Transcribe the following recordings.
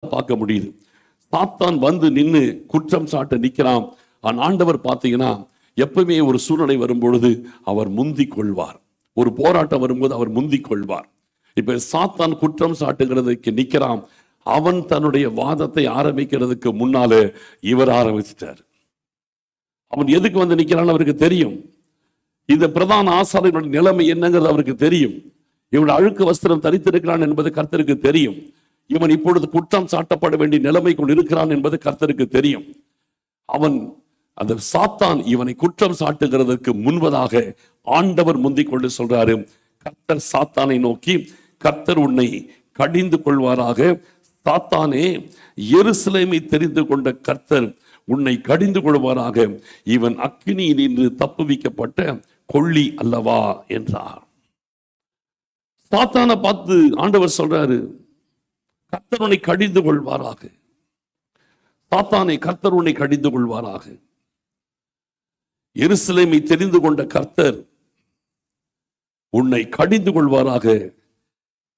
பார்க்க முடியுது. சாத்தான் வந்து நின்று குற்றம் சாட்ட நிற்கிறான். ஆண்டவர் பார்த்தீங்கன்னா எப்பவுமே ஒரு சூழ்நிலை வரும்பொழுது அவர் முந்திக் கொள்வார். ஒரு போராட்டம் வரும்போது அவர் முந்திக் கொள்வார். இப்ப சாத்தான் குற்றம் சாட்டுகிறதுக்கு நிற்கிறான். அவன் தன்னுடைய வாதத்தை ஆரம்பிக்கிறதுக்கு முன்னாலே இவர் ஆரம்பிச்சிட்டார். அவன் எதுக்கு வந்து நிற்கிறான்னு அவருக்கு தெரியும். இந்த பிரதான ஆசாரியனுடைய நிலைமை என்னங்கிறது அவருக்கு தெரியும். இவன் அழுக்கு வஸ்திரம் தரித்திருக்கிறான் என்பது கர்த்தருக்கு தெரியும். இவன் இப்பொழுது குற்றம் சாட்டப்பட வேண்டிய நிலைமை கொண்டு இருக்கிறான் என்பது கர்த்தருக்கு தெரியும். அவன் அந்த சாத்தான் இவனை குற்றம் சாட்டுகிறதற்கு முன்பதாக ஆண்டவர் முந்திக் கொண்டு சொல்றாரு, கர்த்தர் சாத்தானை நோக்கி, கர்த்தர் உன்னை கடிந்து கொள்வாராக. சாத்தானே, எருசலேமை தெரிந்து கொண்ட கர்த்தர் உன்னை கடிந்து கொள்வாராக. இவன் அக்கினியில் நின்று தப்புவிக்கப்பட்ட கொள்ளி அல்லவா என்றார். சாத்தானை பார்த்து ஆண்டவர் சொல்றாரு, கர்த்தர் உன்னை கடிந்து கொள்வாராக. சாத்தானை, கர்த்தர் உன்னை கடிந்து கொள்வாராக. எருசலேமை தெரிந்து கொண்ட கர்த்தர் உன்னை கடிந்து கொள்வாராக.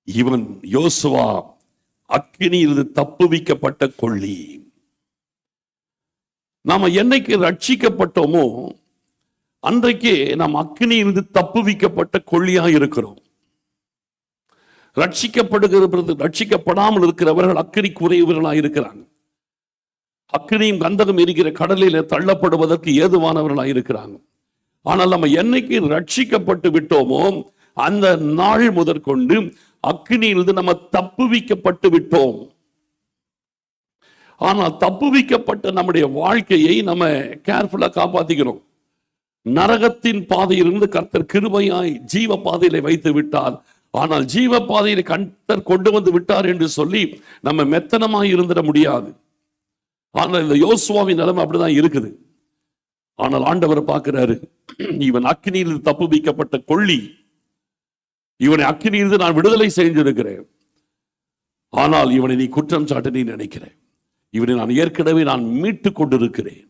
இவன் யோசுவா அக்கினியிலிருந்து தப்புவிக்கப்பட்ட கொள்ளி. நாம என்னைக்கு ரட்சிக்கப்பட்டோமோ அன்றைக்கே நாம் அக்கினியிலிருந்து தப்புவிக்கப்பட்ட கொள்ளியா இருக்கிறோம். ரட்சிக்கப்படாமல் இருக்கிறவர்கள் அக்கினிக்குரியவர்களாக இருக்கிறாங்க. அக்கினியும் கந்தகம் எரிகிற கடலில் தள்ளப்படுவதற்கு ஏதுவானவர்களாக இருக்கிறாங்க. ஆனால் நம்ம என்னைக்கு ரட்சிக்கப்பட்டு விட்டோமோ அந்த நாள் முதற்கொண்டு அக்கினியிலிருந்து நம்ம தப்புவிக்கப்பட்டு விட்டோம். ஆனால் தப்புவிக்கப்பட்ட நம்முடைய வாழ்க்கையை நம்ம கேர்ஃபுல்லா காப்பாத்திக்கிறோம். நரகத்தின் பாதையிலிருந்து கர்த்தர் கிருபையாய் ஜீவ பாதையில வைத்து விட்டார். ஆனால் ஜீவ பாதையில கர்த்தர் கொண்டு வந்து விட்டார் என்று சொல்லி நம்ம மெத்தனமாய் இருந்திட முடியாது. ஆனால் இந்த யோசுவாவின் நிலைமை அப்படிதான் இருக்குது. ஆனால் ஆண்டவர் பார்க்கிறாரு, இவன் அக்கினியில் தப்புவிக்கப்பட்ட கொள்ளி. இவனை அக்கினியிலிருந்து நான் விடுதலை செஞ்சிருக்கிறேன். ஆனால் இவனை நீ குற்றம் சாட்ட நீ நினைக்கிறேன். இவனை நான் ஏற்கனவே மீட்டுக் கொண்டிருக்கிறேன்.